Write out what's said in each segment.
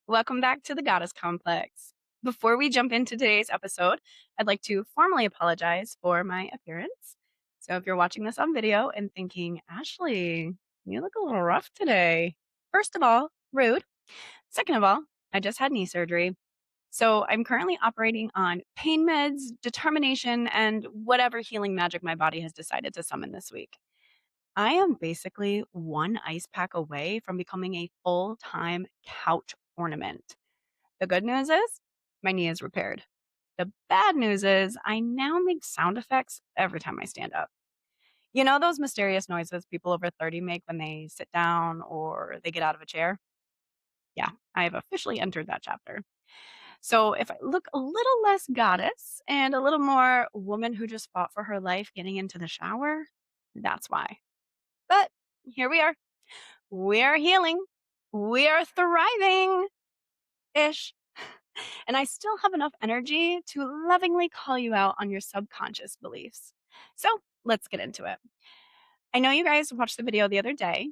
Welcome back to the Goddess Complex. Before we jump into today's episode, I'd like to formally apologize for my appearance. So, if you're watching this on video and thinking, Ashley, you look a little rough today, first of all, rude. Second of all, I just had knee surgery. So, I'm currently operating on pain meds, determination, and whatever healing magic my body has decided to summon this week. I am basically one ice pack away from becoming a full time couch ornament. The good news is my knee is repaired. The bad news is I now make sound effects every time I stand up. You know those mysterious noises people over 30 make when they sit down or they get out of a chair? Yeah, I have officially entered that chapter. So if I look a little less goddess and a little more woman who just fought for her life getting into the shower, that's why. But here we are. We are healing. We are thriving ish. And I still have enough energy to lovingly call you out on your subconscious beliefs. So let's get into it. I know you guys watched the video the other day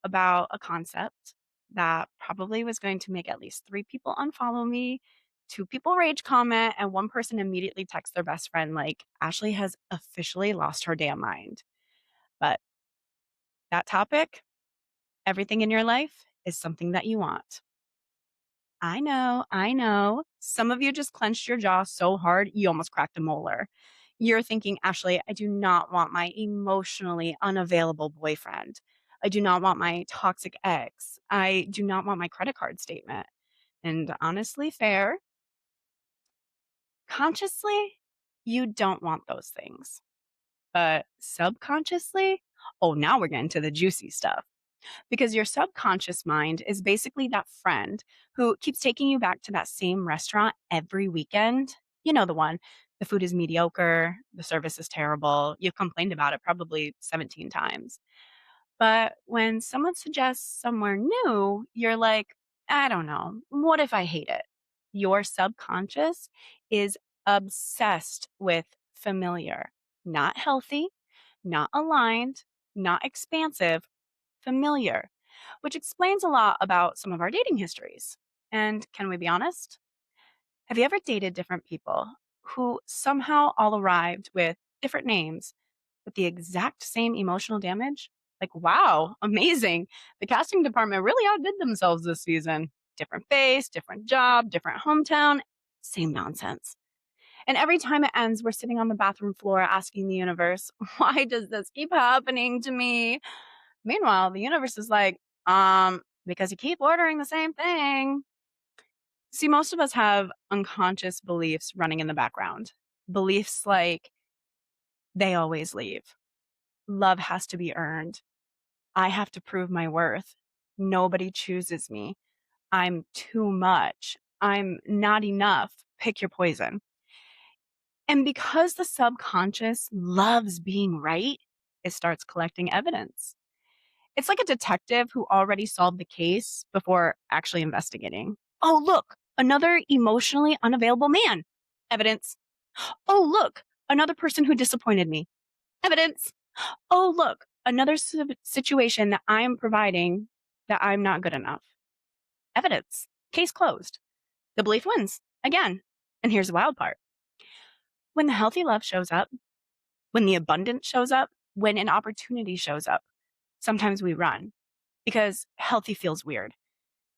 about a concept that probably was going to make at least 3 people unfollow me, 2 people rage comment, and 1 person immediately text their best friend, like, Ashley has officially lost her damn mind. But that topic, everything in your life is something that you want. I know, I know. Some of you just clenched your jaw so hard you almost cracked a molar. You're thinking, Ashley, I do not want my emotionally unavailable boyfriend. I do not want my toxic ex. I do not want my credit card statement. And honestly, fair, consciously, you don't want those things. But subconsciously, oh, now we're getting to the juicy stuff. Because your subconscious mind is basically that friend who keeps taking you back to that same restaurant every weekend. You know the one. The food is mediocre, the service is terrible. You've complained about it probably 17 times. But when someone suggests somewhere new, you're like, I don't know. What if I hate it? Your subconscious is obsessed with familiar, not healthy, not aligned, not expansive, familiar, which explains a lot about some of our dating histories. And can we be honest? Have you ever dated different people who somehow all arrived with different names with the exact same emotional damage? Like, wow, amazing. The casting department really outdid themselves this season. Different face, different job, different hometown, same nonsense. And every time it ends, we're sitting on the bathroom floor asking the universe, why does this keep happening to me? Meanwhile, the universe is like, because you keep ordering the same thing. See, most of us have unconscious beliefs running in the background. Beliefs like, they always leave. Love has to be earned. I have to prove my worth. Nobody chooses me. I'm too much. I'm not enough. Pick your poison. And because the subconscious loves being right, it starts collecting evidence. It's like a detective who already solved the case before actually investigating. Oh, look, another emotionally unavailable man. Evidence. Oh, look, another person who disappointed me. Evidence. Oh, look, another situation that I'm providing that I'm not good enough. Evidence. Case closed. The belief wins again. And here's the wild part: when the healthy love shows up, when the abundance shows up, when an opportunity shows up, sometimes we run because healthy feels weird.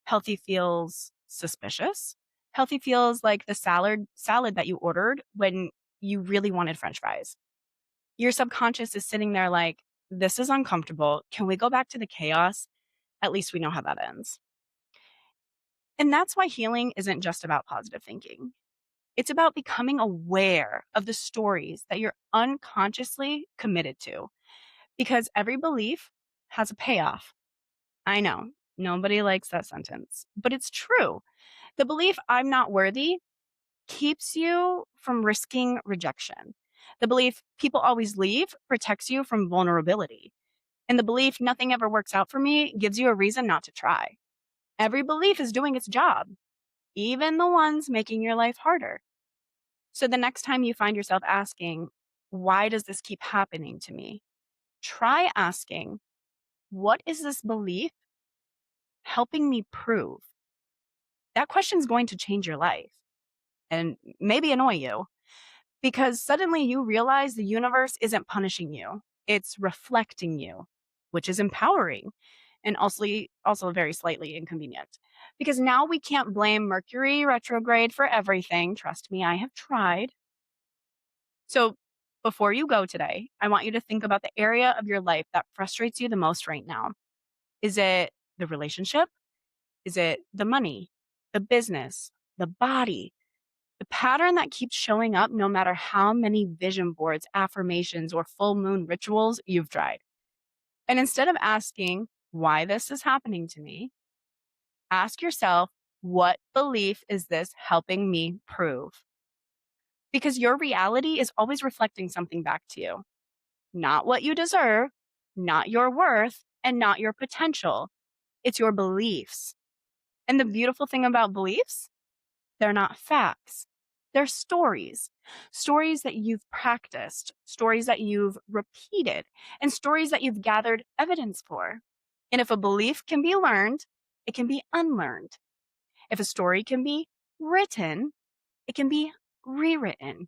Healthy feels suspicious. Healthy feels like the salad that you ordered when you really wanted french fries. Your subconscious is sitting there like, this is uncomfortable. Can we go back to the chaos? At least we know how that ends. And that's why healing isn't just about positive thinking. It's about becoming aware of the stories that you're unconsciously committed to, because every belief has a payoff. I know, nobody likes that sentence, but it's true. The belief I'm not worthy keeps you from risking rejection. The belief people always leave protects you from vulnerability. And the belief nothing ever works out for me gives you a reason not to try. Every belief is doing its job, even the ones making your life harder. So the next time you find yourself asking, why does this keep happening to me? Try asking, what is this belief helping me prove? that question's going to change your life and maybe annoy you because suddenly you realize the universe isn't punishing you, it's reflecting you, which is empowering and also very slightly inconvenient. Because now we can't blame Mercury retrograde for everything. Trust me, I have tried. So before you go today, I want you to think about the area of your life that frustrates you the most right now. Is it the relationship? Is it the money, the business, the body? The pattern that keeps showing up no matter how many vision boards, affirmations, or full moon rituals you've tried. And instead of asking why this is happening to me, ask yourself, what belief is this helping me prove? Because your reality is always reflecting something back to you, not what you deserve, not your worth, and not your potential. It's your beliefs. And the beautiful thing about beliefs, they're not facts. They're stories. Stories that you've practiced, stories that you've repeated, and stories that you've gathered evidence for. And if a belief can be learned, it can be unlearned. If a story can be written, it can be rewritten.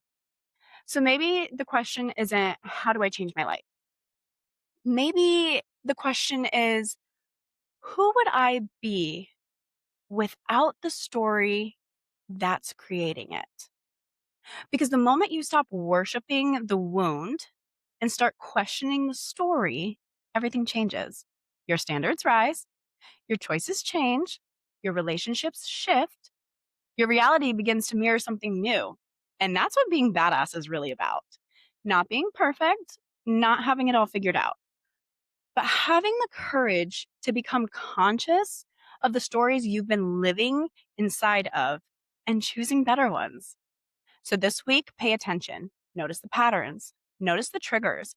So maybe the question isn't, how do I change my life? Maybe the question is, who would I be without the story that's creating it? Because the moment you stop worshiping the wound and start questioning the story, everything changes. Your standards rise, your choices change, your relationships shift, your reality begins to mirror something new. And that's what being badass is really about. Not being perfect, not having it all figured out, but having the courage to become conscious of the stories you've been living inside of and choosing better ones. So this week, pay attention. Notice the patterns, notice the triggers,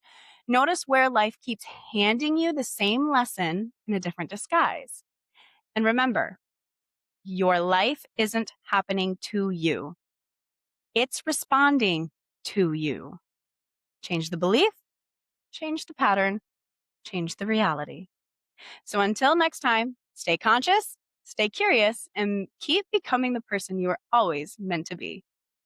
notice where life keeps handing you the same lesson in a different disguise. And remember, your life isn't happening to you, it's responding to you. Change the belief, change the pattern, change the reality. So until next time, stay conscious, stay curious, and keep becoming the person you are always meant to be.